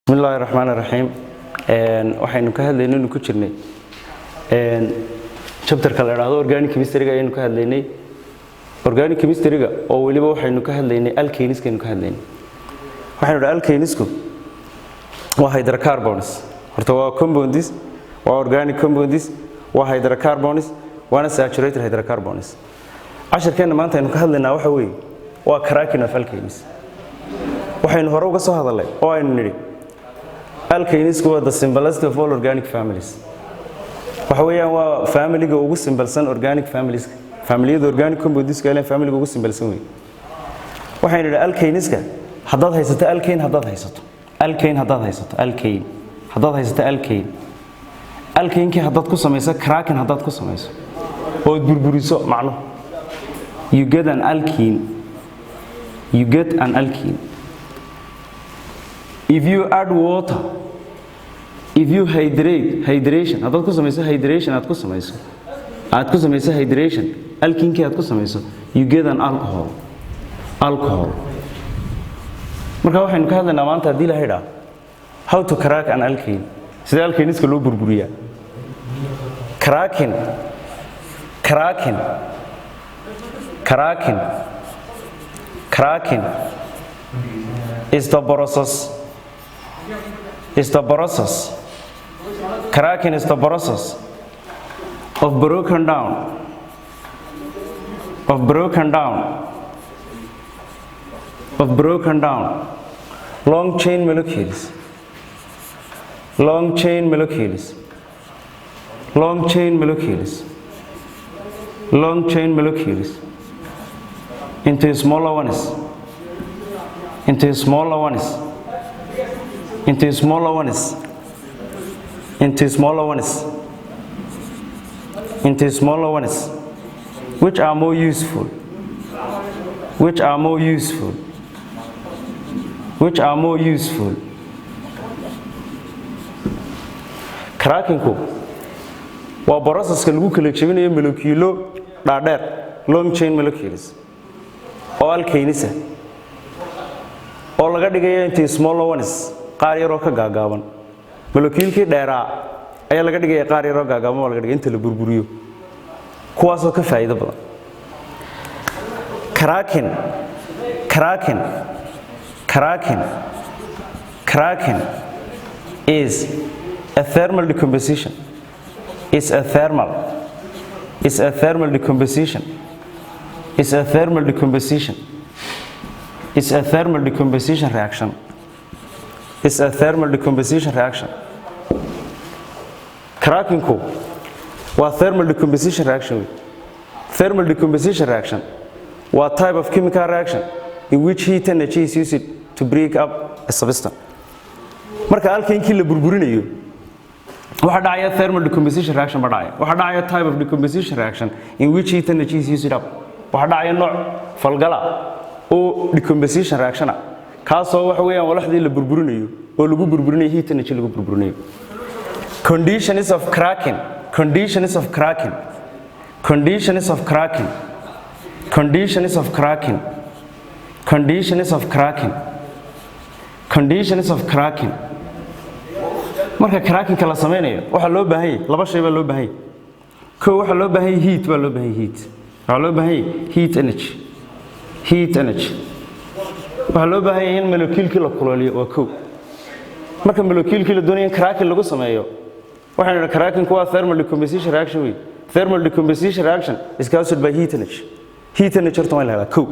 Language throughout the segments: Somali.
بسم الله الرحمن الرحيم waxaynu ka hadlaynay inuu ku jirnay chapter kale raado organic chemistry ayaynu ka hadlaynay organic chemistry oo waliba waxaynu ka hadlaynay alkanes ka hadlaynay waxaynu dhahay alkanes waa hydrocarbons horta waa compounds waa organic compounds waa hydrocarbons waana saturated hydrocarbons ashirkeena maanta aynu ka hadlaynaa waxa weey waa cracking of alkanes waxaynu hore uga soo hadalay oo aynu niri alkanes waa the simplest of all organic families waxa weeyaan waa family-ga ugu simbalsan organic families family-da organic compounds ka leeyahay family-ga ugu simbalsan weey waxaynu niri alkanes-ka haddaad haysato alkane haddaad haysato alkane-ki haddaad ku samayso cracking haddaad ku samayso oo burburiso macno you get an alkene if you add water if you hydration haddaad ku samayso hydration aad ku samayso hydration alkene-ki aad ku samayso you get an alcohol marka waxaynu ka hadlaynaa maanta haddii la yidhaa how to crack an alkane sida alkaneska loo burburiyaa cracking is the process cracking is the process of broken down long chain molecules into smaller ones which are more useful cracking-ku waa process-ka lagu kala jebinayo moleculo dhaadheer long chain molecules oo alkanes ah oo laga dhigayo intii smaller ones qaar yar oo ka gaagaaban molecule-kii dheeraa ayaa laga dhigaya qaar yar oo gaagaaban oo laga dhigay inta la burburiyo kuwaas oo ka faa'iido badan cracking is a thermal decomposition reaction cracking-ku waa thermal decomposition reaction waa type of chemical reaction in which heat energy is used to break up a substance marka alkane-kii la burburinayo waxa dhacaya thermal decomposition reaction waxa dhacaya type of decomposition reaction in which heat energy is used up waxa dhacaya nooc falgala oo decomposition reaction ah kaasoo waxa weeyaan walaxdii la burburinayo oo lagu burburinayo heat energy lagu burburinayo conditions of cracking marka cracking-ka la sameynayo waxa loo baahan yahay laba shay baa loo baahan yahay waxa loo baahan yahay heat waxa loo baahan yahay heat energy waxa loo baahan yahay in molecule-kii la kululeeyo waa marka molecule-kii la doonayo in cracking lagu sameeyo waxaynu dhahay cracking waa thermal decomposition reaction way thermal decomposition reaction is caused by heat energy horta waa la helaa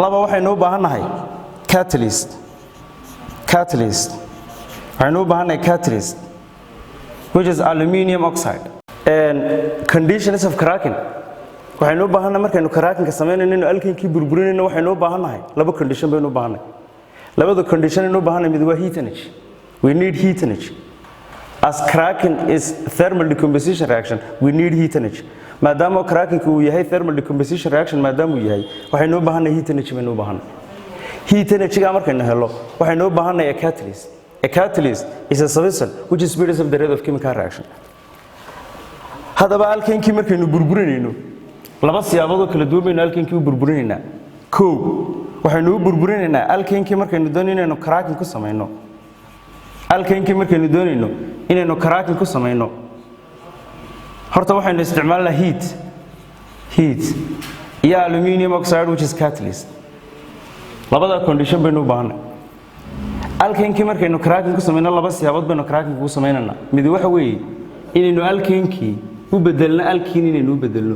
laba waxaynu u baahannahay catalyst waxaynu u baahannahay catalyst which is aluminum oxide and conditions of cracking waxaynu u baahannahay markaynu cracking-ka sameynayno inuu alkane-kii burburinayno waxaynu u baahannahay laba condition baynu u baahannahay labada condition aynu u baahannahay mid waa heat energy we need heat energy as cracking is thermal decomposition reaction we need heat energy maadaama cracking-ku uu yahay thermal decomposition reaction maadaama uu yahay waxaynu u baahannahay heat energy baynu u baahannahay heat energy-ga markaynu helo waxaynu u baahannahay a catalyst is a substance which speeds up the rate of chemical reaction haddaba alkane-kii markaynu burburinayno laba siyaabood oo kala duwan baynu alkane-kii u burburinaynaa waxaynu u burburinaynaa alkane-kii markaynu doonayno inaynu cracking ku sameeyno alkane markaynu doonayno inaynu cracking ku sameeyno horta waxaynu isticmaalnaa heat iyo aluminium oxide which is catalyst labada condition baynu u baahanay alkane markaynu cracking ku sameeyno laba siyaabood baynu cracking ku sameeynaa mid waxa weeye inaynu alkane u bedelno alkene inaynu u bedelno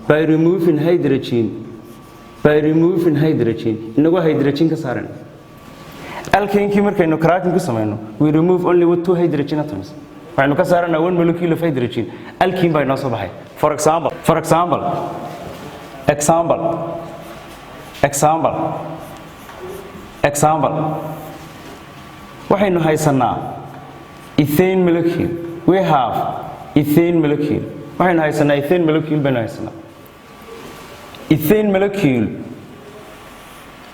by removing hydrogen inagu hydrogen ka saarana alkane markaynu cracking ku sameeyno we remove only with 2 hydrogen atoms waxaynu ka saarana 1 molecule of hydrogen alkene baa inoo soo baxay for example waxaynu haysanaa ethane molecule we have ethane molecule waxaynu haysanaa ethane molecule baynu haysanaa ethane molecule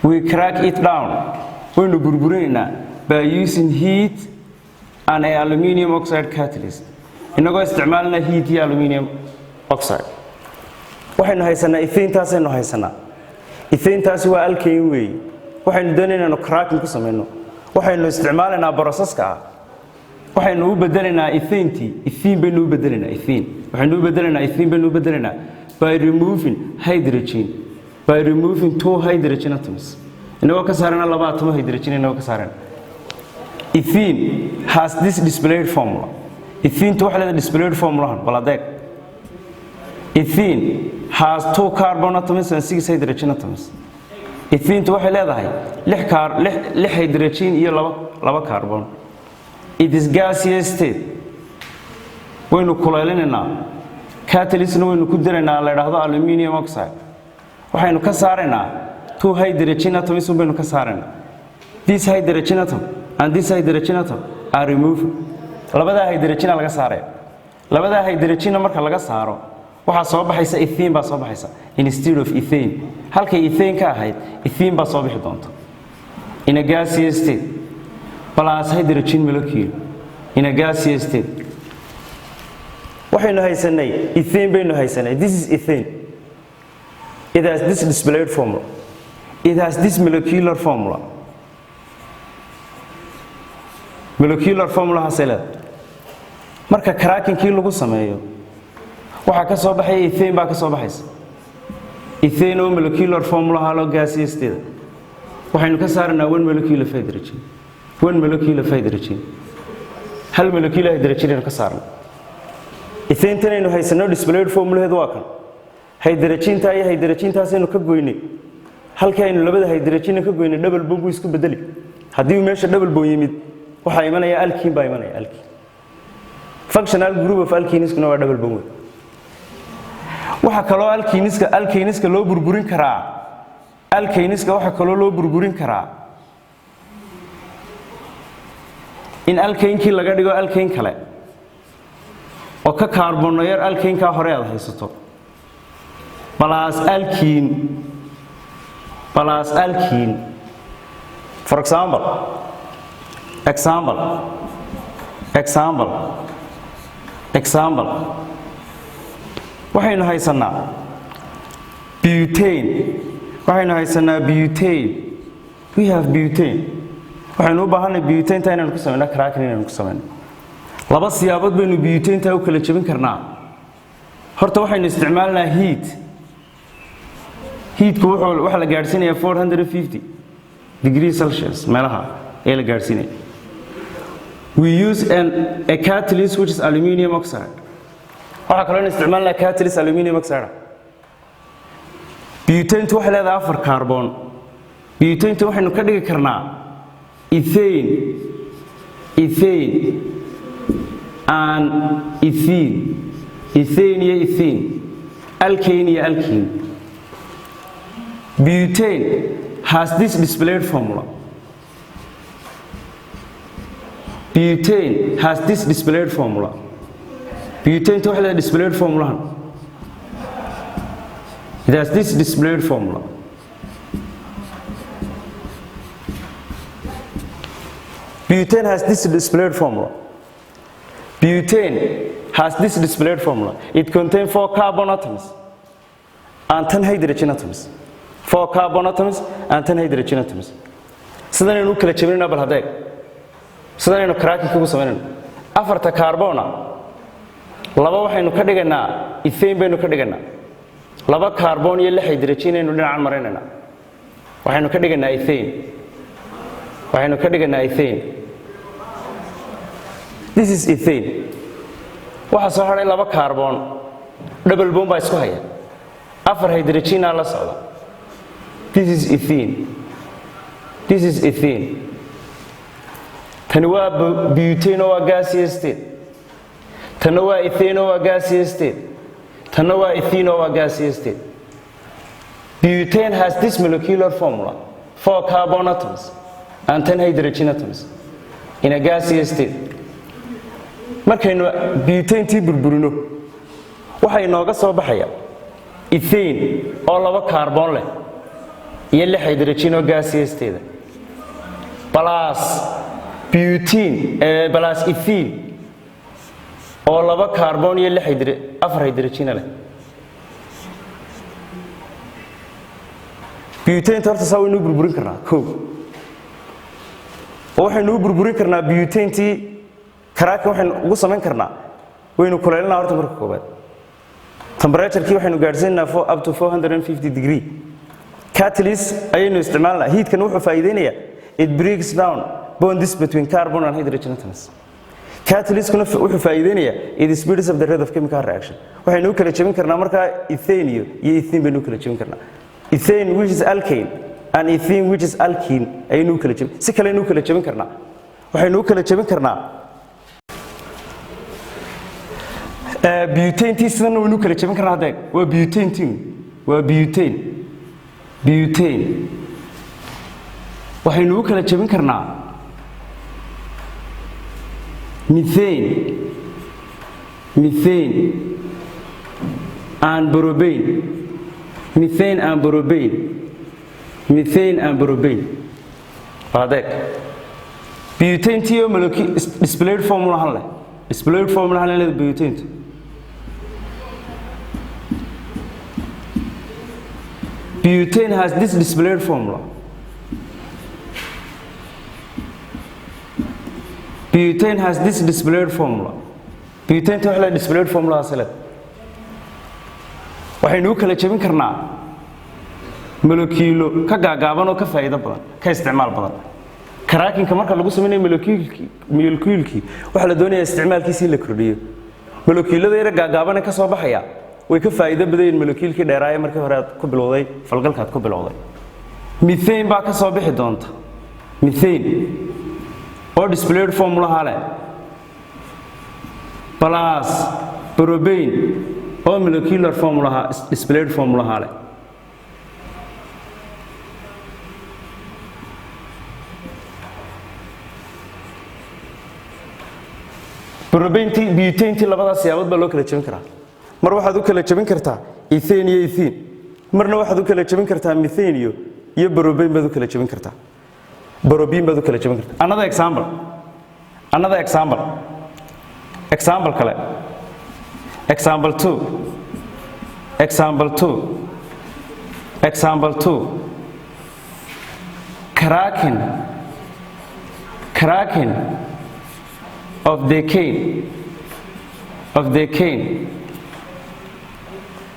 we crack it down waynu burburinaynaa by using heat and an aluminium oxide catalyst inagoo isticmaalna heat iyo aluminium oxide waxaynu haysanaa ethane taasaynu haysanaa ethane taasi waa alkane weey waxaynu doonaynaa inaynu cracking ku sameeyno waxaynu isticmaalaynaa processka waxaynu u bedelaynaa ethane baynu u bedelaynaa ethane waxaynu u bedelaynaa ethane baynu u bedelaynaa by removing 2 hydrogen atoms inagoo ka saarana 2 atom hydrogen inagoo ka saarana ethane has this displayed formula ethane waxa leedahay displayed formula wala deeg ethane has 2 carbon atoms and 6 hydrogen atoms ethane waxay leedahay 6 hydrogen iyo 2 carbon it is gaseous state waynu kuleelinaynaa catalyst waynu ku diraynaa la yiraahdo aluminium oxide waxaynu ka saaraynaa 2 hydrogen atoms baynu ka saaraynaa this hydrogen atom and this hydrogen atom are removed labada hydrogen laga saaray labada hydrogen marka laga saaro waxa soo baxaysa ethane baa soo baxaysa instead of ethane halka ethane ka ahayd ethane baa soo bixi doonta in a gaseous state plus hydrogen molecule in a gaseous state waxaynu haysanay ethane baynu haysanay this is ethane it has this displayed formula it has this molecular formula hasela marka cracking lagu sameeyo waxa ka soo baxay ethane baa ka soo baxaysa ethane oo molecular formula halo gaseous state waxaynu ka saarnaa 1 molecule of hydrogen 1 molecule of hydrogen hal molecule of hydrogen ka saarna ethane tanaynu haysano displayed formulaheedu waa kan hydrogen taasaynu ka goynay halkaynu labada hydrogen ka goynay double bond isku bedeli hadii uu meesha double bond yimid waxa imanaya alkene baa imanaya alkene functional group of alkenes kuna waa double bond waxa kale oo alkeneska loo burburin karaa waxa kale oo loo burburin karaa in alkene laga dhigo alkene kale oo ka carbon yar alkene ka hore aad haysato plus alkene for example waxaynu haysanaa butane we have butane waxaynu u baahanay butane inaynu ku sameeyno cracking inaynu ku sameeyno laba siyaabood baynu butane u kala jabin karnaa horta waxaynu isticmaalnaa heatku waxa la gaarsiinayaa 450 degrees Celsius meelaha ee la gaarsiinay we use a catalyst which is aluminium oxide waxa kale oo isticmaalnaa catalyst aluminium oxide butane waxa leedahay 4 carbon butane waxaynu ka dhigi karnaa ethane and ethane alkane iyo alkene butane has this displayed formula butane waxa la displayed formula it has this displayed formula butane has this displayed formula it contains 4 carbon atoms and 10 hydrogen atoms 4 carbon atoms and 10 hydrogen atoms sidaan inuu kala jabinayna bal hadeeg sidaynu cracking ku sameynayno afarta carbona laba waxaynu ka dhiganaa ethane baynu ka dhiganaa laba carbon iyo lix hydrogen aynu dhinacan marinayna waxaynu ka dhiganaa ethane this is ethane waxa soo haray laba carbon double bond baa isku haya afar hydrogen la socda this is ethane tani waa butane oo gaseous state tani waa ethane oo gaseous state tani waa ethene oo gaseous state butane has this molecular formula 4 carbon atoms and 10 hydrogen atoms in a gaseous state markaynu butane tii burburino waxa inooga soo baxaya ethane oo laba carbon leh iyo lix hydrogen oo gaseous state plus butane plus ethene oo laba carbon iyo afar hydrogen leh butane horta saa waynu burburin karnaa waxaynu burburin karnaa butane tii cracking waxaynu ugu samayn karnaa waynu kuleelinaa horta marka koobaad temperature-kii waxaynu gaadhsiinaa up to 450 degree catalyst ayaynu isticmaalnaa heat-kan wuxuu faa'iideynayaa it breaks down bonds between carbon and hydrogen atoms catalyst-kuna wuxuu faa'iideynayaa it speeds up the rate of chemical reaction waxaynu kala jebin karnaa markaa ethane iyo ethene baynu kala jebin karnaa ethane which is alkane and ethene which is alkene ayaynu kala jebin si kale aynu kala jebin karnaa waxaynu kala jebin karnaa butane tii sidana waynu kala jebin karnaa hadda waa butane tii waa butane waxaynu kala jebin karnaa methane and propane butane tii oo molecule displayed formula han leh butane butane has this displayed formula butane has this displayed formula butane to waxa displayed formula asal waxaynu kala jebin karnaa molecule ka gaagaaban oo ka faa'iido badan ka isticmaal badan cracking-ka marka lagu sameeyo molecule-ki waxa la doonayaa isticmaalkiisa la kordhiyo molecule-da yar gaagaaban ka soo baxaya way ka faa'iido badan yihiin molecule-ki dheeraaya markii hore aad ku bilowday falgalkaad ku bilowday methane baa ka soo bixi doonta methane oo displayed formula hale plus propane oo molecular formula displayed formula hale propane butane labadaas siyaabood baa loo kala jebin karaa mar waxaad u kala jebin kartaa ethane iyo ethene marna waxaad u kala jebin kartaa methane iyo propane baad u kala jebin kartaa propane baad u kala jebin kartaa another example kale example 2 cracking of the cane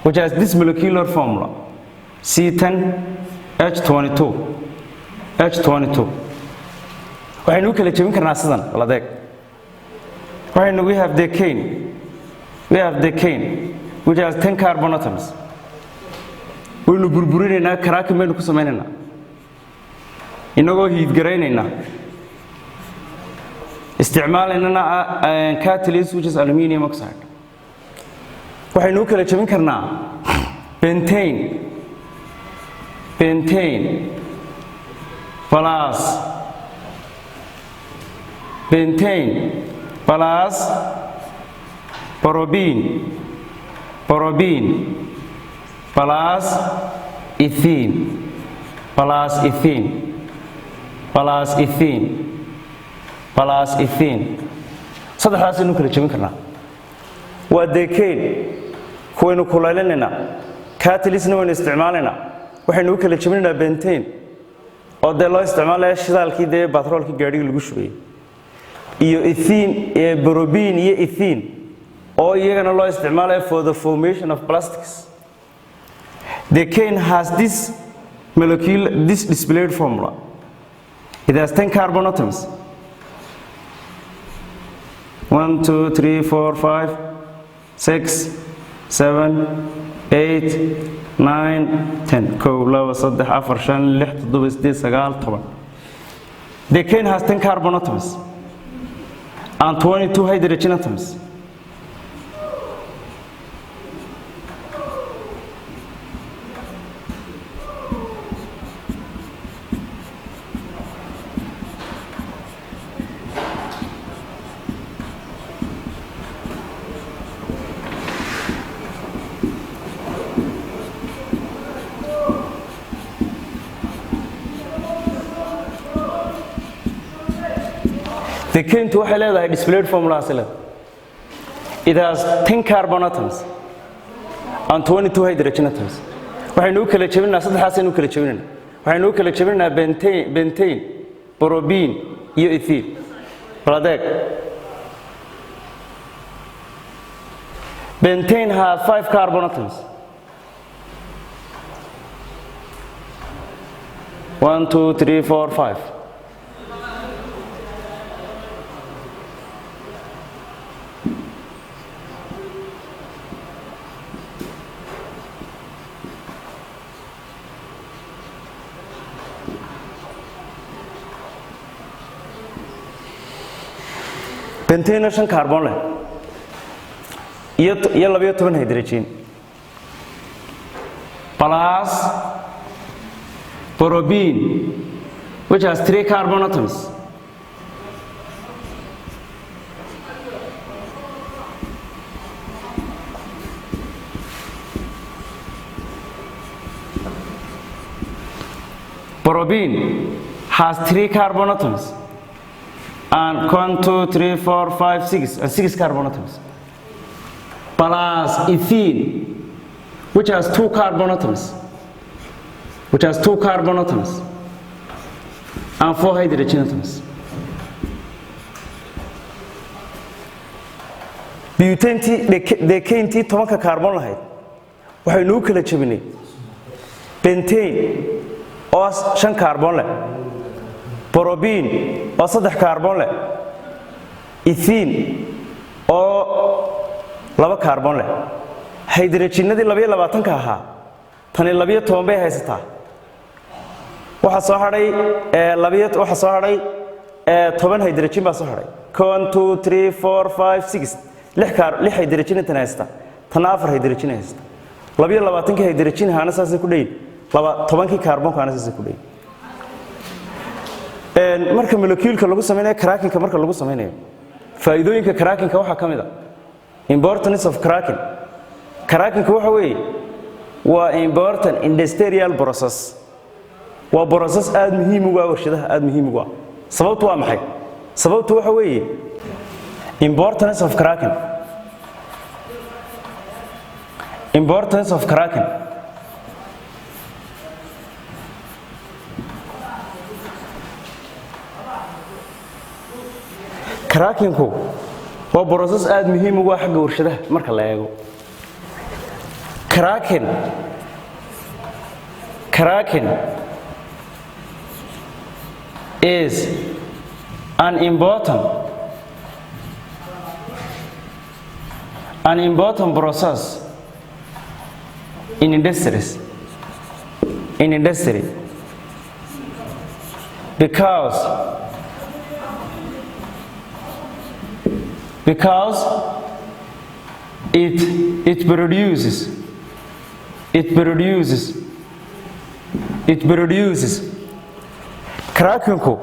which has this molecular formula C10H22 waxaynu kala jebin karnaa sidan waladeeg waxaynu we have the cane which has 10 carbon atoms waynu burburinaynaa cracking baynu ku sameynaynaa inagoo hiid garaynaynaa isticmaalayna catalyst which is aluminum oxide waxaynu kala jebin karnaa pentane plus propane plus ethene saddexdaas aynu kala jebin karnaa waa decade kuwaynu kulaylinayna catalystna waynu isticmaalaynaa waxaynu u kala jebinaynaa pentane oo dee loo isticmaalaya shidaalkii dee batroolkii gaadhigii lagu shubayay iyo ethene propene iyo ethene oo iyagana loo isticmaalayo for the formation of plastics. The cane has this molecule, this displayed formula. It has 10 carbon atoms. 1, 2, 3, 4, 5, 6, 7, 8, 9, 10. The cane has 10 carbon atoms and 22 hydrogen atoms. The cane to a displayed formula. It has 10 carbon atoms and 22 hydrogen atoms. Waxay noo kala jabinaa saddexaas aynu kala jabinayna. Waxay noo kala jabinaa bentane, propene iyo ethene. Baladeeg. Bentane has 5 carbon atoms. 1, 2, 3, 4, 5. Bentane 5 carbon leh iyo 12 hydrogen plus propene which has 3 carbon atoms propene has 3 carbon atoms and 1, 2, 3, 4, 5, 6 and 6 carbon atoms plus ethene which has 2 carbon atoms and 4 hydrogen atoms. Butane the cane 10 carbon lahayd waxay noo kala jabinay pentane oo 5 carbon leh, propene oo 3 carbon leh, ethene oo 2 carbon leh. Hydrogenadii 22 ka ahaa tan 12 bay haysataa. waxa soo haray 10 hydrogen baa soo haray. 1, 2, 3, 4, 5, 6 6 hydrogen tan haysta. Tan 4 hydrogen haysta. 22 hydrogen haana saasay ku dheeyay. 10 carbon kaana saasay ku dheeyay. marka molecule-ka lagu sameeyo cracking-ka marka lagu sameeyo faa'iidooyinka cracking-ka waxa kamid ah importance of cracking. Cracking-ka waxa weeye waa important industrial process. waa process aad muhiim u ah warshadaha aad muhiim u ah. sababtu waa maxay? sababtu waxa weeye importance of cracking. Importance of cracking. Cracking-ku waa process aad muhiim u ah xagga warshadaha marka la eego. Cracking is an important process in industry because it produces cracking-ku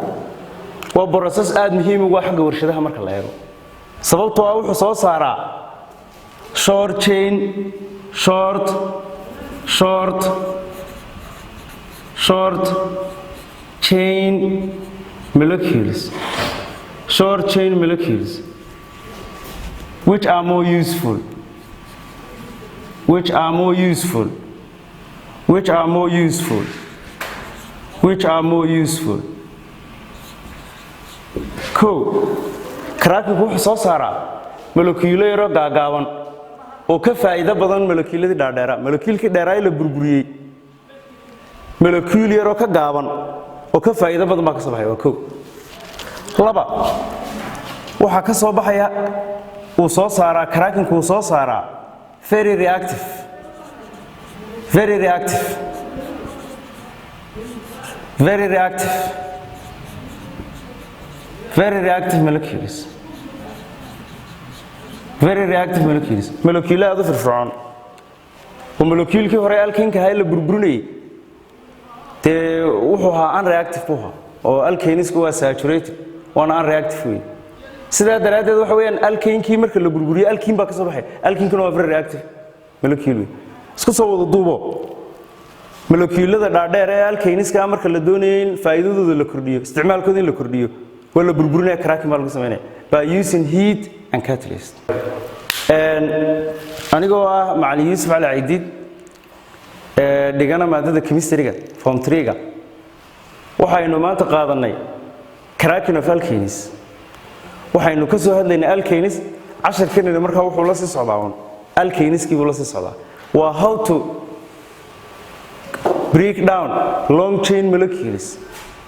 waa process aad muhiim u ah xagga warshadaha marka la eego. sababtoo ah wuxuu soo saaraa short chain molecules which are more useful cracking wuxuu soo saaraa moleculo yar oo gaagaaban oo ka faa'iido badan moleculadii dhaadheera moleculkii dheeraa la burburiyay molecule yar oo ka gaaban oo ka faa'iido badan baa ka soo baxay waa koow laba waxa ka soo baxaya uu soo saaraa cracking uu soo saaraa very reactive very reactive very reactive very reactive molecules very reactive molecules molecule aad u firfircoon oo moleculekii hore alkeenka hay la burburinay te wuxuu ahaa unreactive buha oo alkeenisku waa saturated waana unreactive way sida daraadeed waxa weeyaan alkeenkii marka la burburiyo alkeen baa ka soo baxay alkeenkuna waa very reactive molecule isku soo wada duubo moleculeada dhaadheer ee alkeeniska marka la doonayo in faa'iidadooda la kordhiyo isticmaalkooda in la kordhiyo waa la burburinaya cracking baa lagu sameeyaa by using heat and catalyst anigoo ah macallin Yousuf ala Aidid dhigana maadada chemistry-ga form 3-ga waxaynu maanta qaadanay cracking of alkenes waxaynu ka soo hadlaynay alkenes casharkeena markaa wuxuu la sii socdaa alkeniskii buu la sii socdaa waa how to break down long chain molecules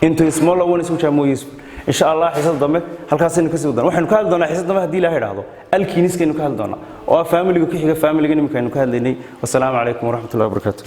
into smaller ones which are more useful insha Allah xisad dambe halkaasina ka sii wadaan waxaynu ka hadli doonaa xisad dambe hadii Ilaahay raahdo alkeniskaynu ka hadli doonaa oo family-ga ku xiga family-ga nimka aynu ka hadlaynay wassalaamu calaykum waraxmatullaahi wabarakaatuh